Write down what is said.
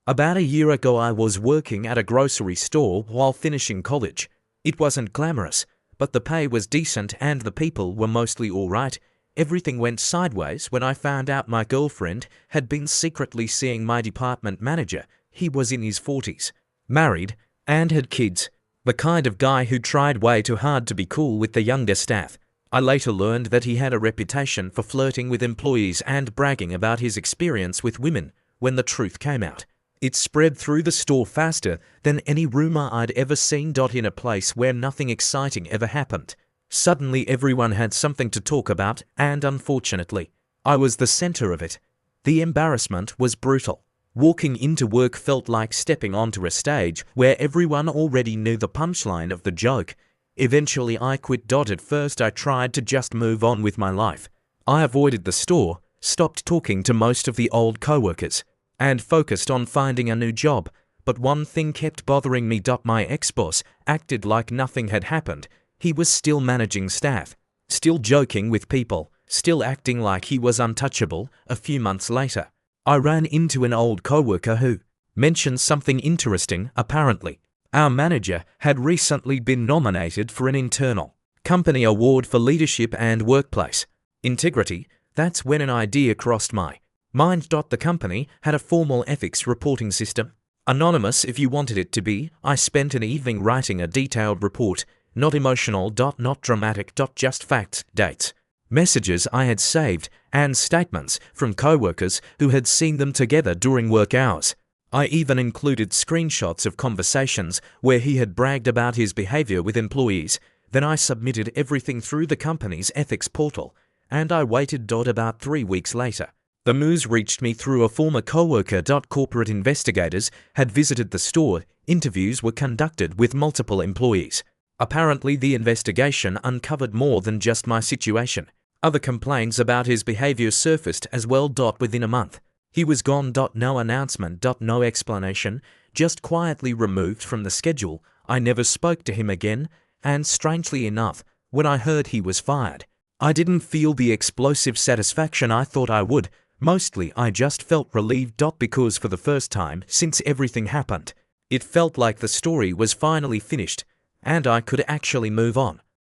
About a year ago I was working at a grocery store while finishing college. It wasn't glamorous, but the pay was decent and the people were mostly alright. Everything went sideways when I found out my girlfriend had been secretly seeing my department manager. He was in his 40s, married, and had kids. The kind of guy who tried way too hard to be cool with the younger staff. I later learned that he had a reputation for flirting with employees and bragging about his experience with women. When the truth came out, it spread through the store faster than any rumor I'd ever seen. In a place where nothing exciting ever happened, suddenly everyone had something to talk about, and unfortunately, I was the center of it. The embarrassment was brutal. Walking into work felt like stepping onto a stage where everyone already knew the punchline of the joke. Eventually I quit. At first I tried to just move on with my life. I avoided the store, stopped talking to most of the old coworkers, and focused on finding a new job. But one thing kept bothering me. My ex-boss acted like nothing had happened. He was still managing staff, still joking with people, still acting like he was untouchable. A few months later, I ran into an old coworker who mentioned something interesting. Apparently, our manager had recently been nominated for an internal company award for leadership and workplace integrity. That's when an idea crossed my mind. The company had a formal ethics reporting system. Anonymous if you wanted it to be. I spent an evening writing a detailed report. Not emotional, not dramatic, just facts, dates, messages I had saved, and statements from coworkers who had seen them together during work hours. I even included screenshots of conversations where he had bragged about his behavior with employees. Then I submitted everything through the company's ethics portal, and I waited. About 3 weeks later, the news reached me through a former coworker. Corporate investigators had visited the store. Interviews were conducted with multiple employees. Apparently, the investigation uncovered more than just my situation. Other complaints about his behavior surfaced as well. Within a month, he was gone. No announcement. No explanation, just quietly removed from the schedule. I never spoke to him again, and strangely enough, when I heard he was fired, I didn't feel the explosive satisfaction I thought I would. Mostly, I just felt relieved. Because for the first time since everything happened, it felt like the story was finally finished, and I could actually move on.